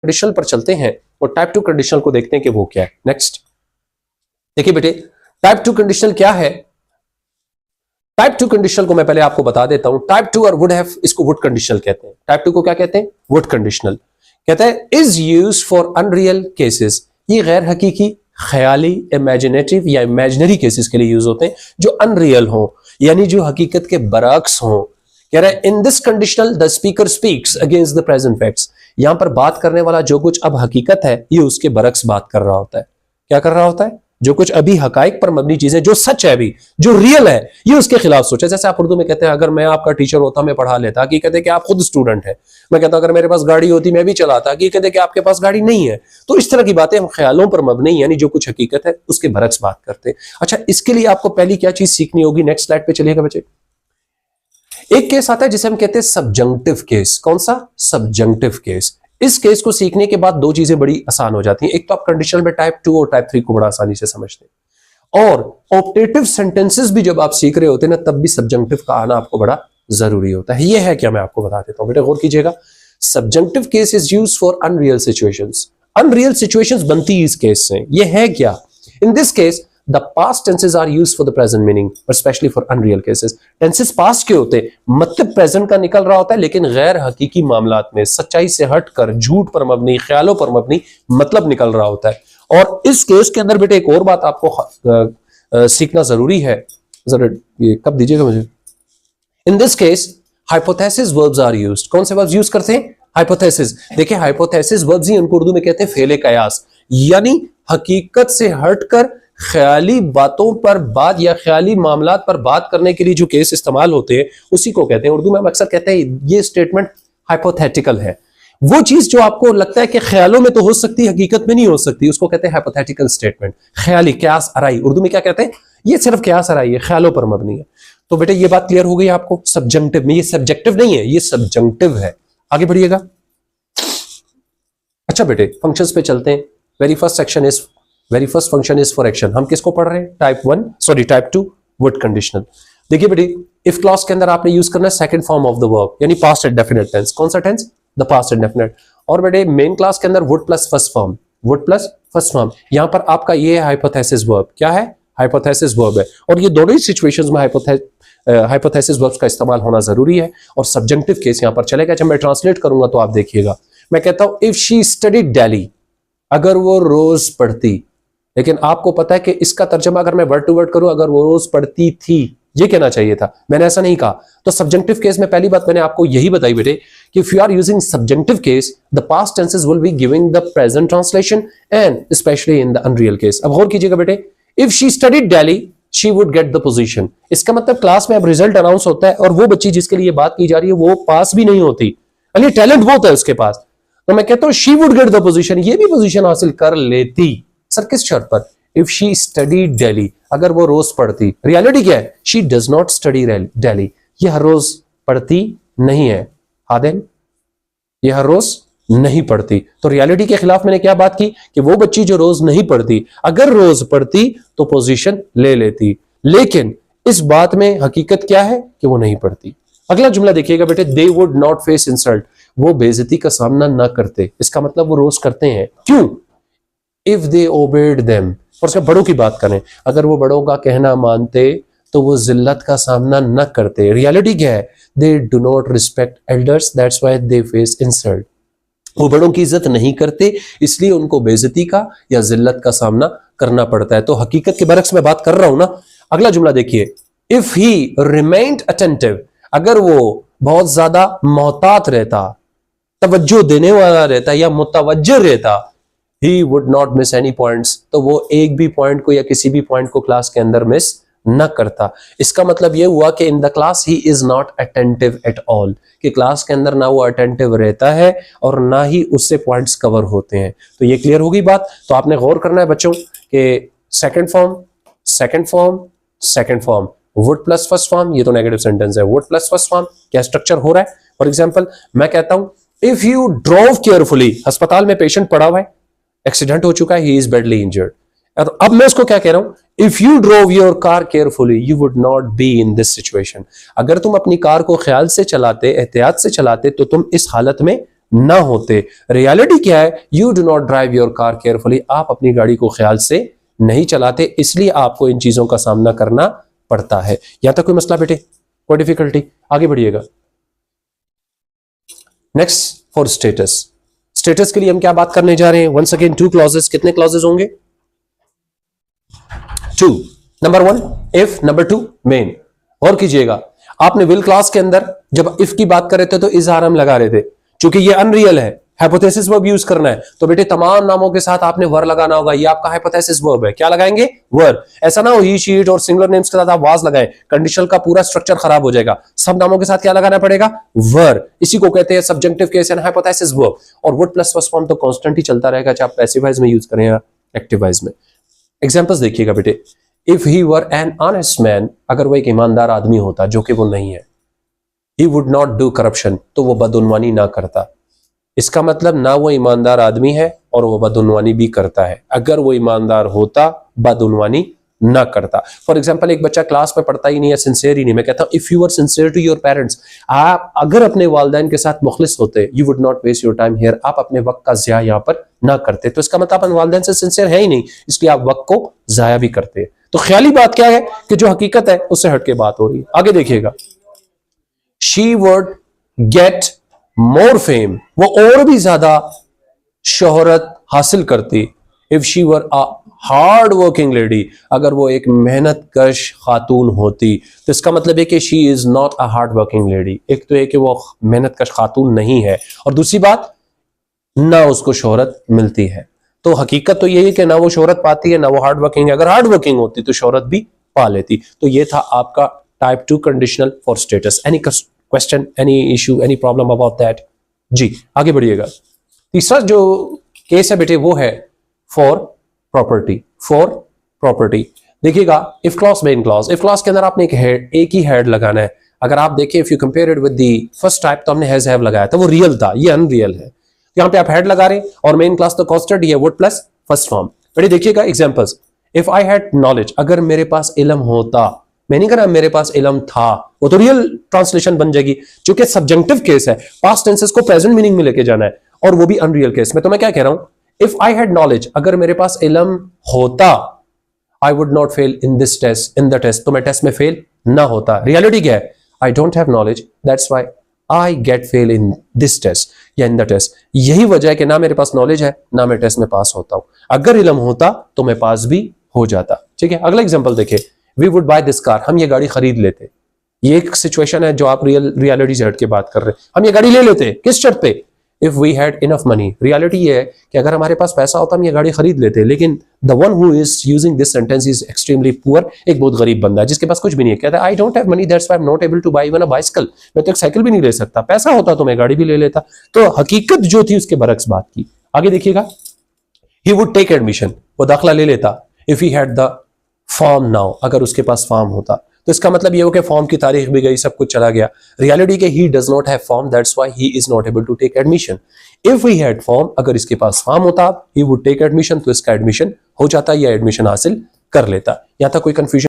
Conditional पर चलते हैं और टाइप 2 कंडीशनल को देखते हैं कि वो क्या है। नेक्स्ट देखिए बेटे, टाइप 2 कंडीशनल क्या है। टाइप 2 कंडीशनल को मैं पहले आपको बता देता हूं। टाइप 2 और वुड हैव, इसको वुड कंडीशनल कहते हैं। टाइप 2 को क्या कहते हैं? वुड कंडीशनल कहते हैं। Is used for unreal cases, ये गैर हकीकी, ख्याली, इमेजिनेटिव या इमेजिनरी केसेस के लिए यूज होते हैं जो अनरियल हो, यानी जो हकीकत के बरअक्स हो। कह रहा है in this conditional the speaker speaks against the present facts, यहां पर बात करने वाला जो कुछ अब हकीकत है ये उसके बरअक्स बात कर रहा होता है। क्या कर रहा होता है? जो कुछ अभी हकाइक पर मबनी चीजें, जो सच है, अभी जो रियल है, ये उसके खिलाफ सोचा। जैसे आप उर्दू में कहते हैं अगर मैं आपका टीचर होता मैं पढ़ा लेता, कि कहते कि आप खुद स्टूडेंट हैं। मैं कहता अगर मेरे पास गाड़ी होती मैं भी चलाता, कि कहते कि आपके पास गाड़ी नहीं है। तो इस तरह की बातें हम ख्यालों पर मबनी, यानी जो कुछ हकीकत है उसके बरअक्स बात करते हैं। अच्छा, इसके लिए आपको पहली क्या चीज सीखनी होगी? नेक्स्ट स्लाइड पे चलिएगा बच्चे। एक केस आता है जिसे हम कहते हैं सबजंक्टिव केस। कौन सा? सबजंक्टिव केस। इस केस को सीखने के बाद दो चीजें बड़ी आसान हो जाती हैं। एक तो आप कंडीशनल में टाइप 2 और टाइप 3 को बड़ा आसानी से समझते हैं, और ऑप्टेटिव सेंटेंसेस भी जब आप सीख रहे होते हैं ना, तब भी सबजंक्टिव का आना आपको बड़ा जरूरी होता है। ये है क्या, मैं आपको बता देता हूं बेटा, गौर कीजिएगा। Subjunctive case is used for unreal situations. Unreal situations बनती इस केस से। ये है क्या? In this case the past tenses are used for the present meaning, but especially for unreal cases. tenses past के होते, मतलब present का निकल रहा होता है, लेकिन गैर हकीकी मामलात में, सच्चाई से हटकर, झूठ पर मबनी, ख्यालों पर मबनी मतलब निकल रहा होता है। और इस केस के अंदर बेटे एक और बात आपको सीखना जरूरी है। जरा ये कब दीजिएगा मुझे। In this case hypothesis verbs are used. कौन से वर्ब्स यूज करते हैं? हाइपोथेसिस। देखिए हाइपोथेसिस वर्ब्स ही उनको उर्दू में कहते हैं फेले कयास, यानी हकीकत से हटकर ख्याली बातों पर बात या ख्याली मामलात पर बात करने के लिए जो केस इस्तेमाल होते हैं उसी को कहते हैं। उर्दू में हम अक्सर कहते हैं ये स्टेटमेंट हाइपोथेटिकल है। वो चीज जो आपको लगता है कि ख्यालों में तो हो सकती है, हकीकत में नहीं हो सकती, उसको कहते हैं हाइपोथेटिकल स्टेटमेंट। ख्याली, क्यास अराई, उर्दू में क्या कहते हैं? ये सिर्फ क्यास अराई है, ख्यालों पर मबनी है। तो बेटे ये बात क्लियर हो गई आपको। सब्जेक्टिव में, ये सब्जेक्टिव नहीं है, ये सब्जेक्टिव है। आगे बढ़िएगा। अच्छा बेटे, फंक्शंस पे चलते हैं। Very first function is for action. हम किसको पढ़ रहे हैं? Type 2 would conditional. देखिए बेटे, इफ क्लॉज के अंदर आपने यूज करना है second form of the verb, यानी पास्ट इंडेफिनिट टेंस। कौन सा टेंस? The past indefinite. और बेटे मेन क्लास के अंदर would plus first form, would plus first form. यहां पर आपका ये हाइपोथेसिस वर्ब। क्या है? हाइपोथेसिस वर्ब है। और ये दोनों ही सिचुएशंस में हाइपोथेसिस वर्ब्स का इस्तेमाल होना जरूरी है। और सब्जेक्टिव केस यहां पर चलेगा। जब मैं ट्रांसलेट करूंगा तो आप देखिएगा। मैं कहता हूं इफ शी स्टडीड डेली, अगर वो रोज पढ़ती। लेकिन आपको पता है कि इसका तर्जमा अगर मैं वर्ड टू वर्ड करूं, अगर वो रोज पढ़ती थी, ये कहना चाहिए था, मैंने ऐसा नहीं कहा। तो सब्जेक्टिव केस में पहली बात मैंने आपको यही बताई बेटे कि if you are using subjective case, the past tenses will be giving the present translation and specially in the unreal case. अब गौर कीजिएगा बेटे, if she studied daily she would get the position. इसका मतलब क्लास में अब result announce होता है और वो बच्ची जिसके लिए बात की जा रही है वो पास भी नहीं होती, यानी टैलेंट बहुत है उसके पास, तो मैं कहता हूं she would get the position, ये भी पोजीशन हासिल कर लेती। सर किस शर्त पर? इफ शी स्टडीड डेली, अगर वो रोज पढ़ती। रियलिटी क्या है? She does not study daily, ये हर रोज पढ़ती नहीं है। आदेन, ये हर रोज नहीं पढ़ती। तो रियलिटी के खिलाफ मैंने क्या बात की कि वो बच्ची जो रोज नहीं पढ़ती, अगर रोज पढ़ती तो पोजीशन ले लेती। लेकिन इस बात में हकीकत क्या है कि वो नहीं पढ़ती। अगला जुमला देखिएगा बेटे, they would not face insult, वो बेइज्जती का सामना ना करते। इसका मतलब वो रोज करते हैं। क्यों? इफ दे ओबेड देम, और उसके बड़ों की बात करें, अगर वो बड़ों का कहना मानते तो वो जिल्लत का सामना न करते। रियलिटी क्या है? They do not respect elders, that's why they face insult. वो बड़ों की इज्जत नहीं करते, इसलिए उनको बेइज्जती का या जिल्लत का सामना करना पड़ता है। तो हकीकत के बरक्स में बात कर रहा हूं ना। अगला जुमला देखिए, इफ ही रिमेन्ड अटेंटिव, अगर वो बहुत ज्यादा मोहतात रहता, तवज्जो देने वाला रहता या मुतवज्जह रहता, he would not miss any points, तो वो एक भी पॉइंट को या किसी भी पॉइंट को क्लास के अंदर मिस न करता। इसका मतलब ये हुआ कि in the class he is not attentive at all, कि क्लास के अंदर ना वो अटेंटिव रहता है और ना ही उससे पॉइंट्स कवर होते हैं। तो ये क्लियर होगी बात। तो आपने गौर करना है बच्चों कि second form would plus first form, ये तो नेगेटिव सेंटेंस है। वुड प्लस फर्स्ट फॉर्म क्या स्ट्रक्चर हो रहा है? फॉर एग्जाम्पल मैं कहता हूं इफ यू ड्रोव केयरफुली, अस्पताल में पेशेंट पड़ा हुआ है, एक्सीडेंट हो चुका है, ही इज बैडली इंजर्ड। अब मैं उसको क्या कह रहा हूं? If you drove your car carefully you would not be in this situation, अगर तुम अपनी कार को ख्याल से चलाते, एहतियात से चलाते, तो तुम इस हालत में ना होते। रियलिटी क्या है? You do not drive your car carefully, आप अपनी गाड़ी को ख्याल से नहीं चलाते, इसलिए आपको इन चीजों का सामना करना पड़ता है। यहां तक कोई मसला बेटे, कोई डिफिकल्टी? आगे बढ़िएगा। Next for status. स्टेटस के लिए हम क्या बात करने जा रहे हैं? Once again 2 clauses. कितने क्लॉजेस होंगे? 2। Number 1 if, number 2 main. और कीजिएगा, आपने विल क्लास के अंदर जब इफ की बात कर रहे थे तो इजहार हम लगा रहे थे, क्योंकि ये अनरियल है, हाइपोथेसिस वर्ब यूज करना है, तो बेटे तमाम नामों के साथ आपने वर लगाना होगा। ये आपका हाइपोथेसिस वर्ब है। क्या लगाएंगे? वर। ऐसा ना हो ही, शीट और सिंगुलर नेम्स के साथ आप वाज लगाएं, कंडीशनल का पूरा स्ट्रक्चर खराब हो जाएगा। सब नामों के साथ क्या लगाना पड़ेगा? वर। इसी को कहते हैं subjective case and hypothesis verb. और वुड प्लस फर्स्ट फॉर्म तो कांस्टेंट ही चलता रहेगा, चाहे आप पैसिव वॉइस में यूज करें या एक्टिव वॉइस में। एग्जांपल्स देखिएगा बेटे। If he were an honest man, अगर वो एक ईमानदार आदमी होता, जो कि वो नहीं है। He would not do corruption, तो वो बदउनवानी ना करता। इसका मतलब ना वो ईमानदार आदमी है और वो बदउनवानी भी करता है। अगर वो ईमानदार होता, बदउनवानी ना करता। फॉर एग्जाम्पल, एक बच्चा क्लास में पढ़ता ही नहीं है, सिंसियर ही नहीं। मैं कहता हूं if you are sincere to your parents, आप अगर अपने वालिदैन के साथ मुखलिस होते, you would not waste your time here, आप अपने वक्त का ज़िया यहाँ पर ना करते। तो इसका मतलब आप वालिदैन से सिंसियर है ही नहीं, इसलिए आप वक्त को ज़ाया भी करते हैं। तो ख्याली बात क्या है कि जो हकीकत है उससे हटके बात हो रही है। आगे देखिएगा। She would get more fame, वो और भी ज्यादा शोहरत हासिल करती। If she were a hard working lady, अगर वो एक मेहनत कश खातून होती। तो इसका मतलब है कि she is not a hard working lady. एक तो है कि वो मेहनत कश खातून नहीं है, और दूसरी बात ना उसको शोहरत मिलती है। तो हकीकत तो यही है कि ना वो शोहरत पाती है, ना वो हार्ड वर्किंग है। अगर हार्ड वर्किंग होती तो शोहरत भी पा लेती। तो ये था आपका type 2 conditional for status. Any question, any issue, any problem about that? जी आगे बढ़िएगा। तीसरा जो केस है बेटे वो है फॉर प्रॉपर्टी। फॉर प्रॉपर्टी देखिएगा, if clause, main clause. If clause के अंदर आपने एक ही हेड लगाना है। अगर आप देखें, if you compare it with the first type, तो हमने हैज हैव लगाया था, वो रियल था, ये अनरियल है। यहाँ पे आप हेड लगा रहे हैं और मेन क्लास तो कांस्टेंट ही है, वुड प्लस फर्स्ट फॉर्म। बेटे देखिएगा examples. If I had knowledge, अगर मेरे पास इल्म होता, मैं नहीं कह रहा मेरे पास इल्म था, वो तो रियल ट्रांसलेशन बन जाएगी, क्योंकि सब्जेक्टिव केस है, पास्ट टेंसेस को प्रेजेंट मीनिंग में लेके जाना है, और वो भी अनरियल केस में। तो मैं क्या कह रहा हूं, इफ आई हैड नॉलेज, अगर मेरे पास इल्म होता, I would not fail in this test, in the test, तो मैं टेस्ट में फेल ना होता। रियलिटी क्या है? I don't have knowledge, that's why I get fail in this test या इन द टेस्ट। यही वजह है कि ना मेरे पास नॉलेज है, ना मैं टेस्ट में पास होता हूं। अगर इल्म होता तो मैं पास भी हो जाता। ठीक है, अगला एग्जांपल देखिए। We would buy this car, हम ये गाड़ी खरीद लेते। ये एक सिचुएशन है जो आप रियलिटी से हट के बात कर रहे हैं। हम ये गाड़ी ले लेते, किस शर्त पे? If we had enough money. Reality ये है कि अगर हमारे पास पैसा होता हम ये गाड़ी खरीद लेते। लेकिन the one who is using this sentence is extremely poor, एक बहुत गरीब बंदा है जिसके पास कुछ भी नहीं है। कहता है I don't have money, that's why I am not able to buy even a bicycle. मैं तो एक साइकिल भी नहीं ले सकता, पैसा होता तो मैं गाड़ी भी ले लेता। तो हकीकत जो थी उसके बरक्स बात की। आगे देखिएगा। ही वुड टेक एडमिशन, वो दाखिला ले लेता। If he had the form now, अगर उसके पास फॉर्म होता, तो इसका मतलब ये हो कि फॉर्म की तारीख भी गई, सब कुछ चला गया। रियलिटी के he does not have form, that's why he is not able to take admission. If he had form, अगर इसके पास फॉर्म होता, ही वुड टेक एडमिशन, तो इसका एडमिशन हो जाता या एडमिशन हासिल कर लेता। यहां तक कोई कंफ्यूजन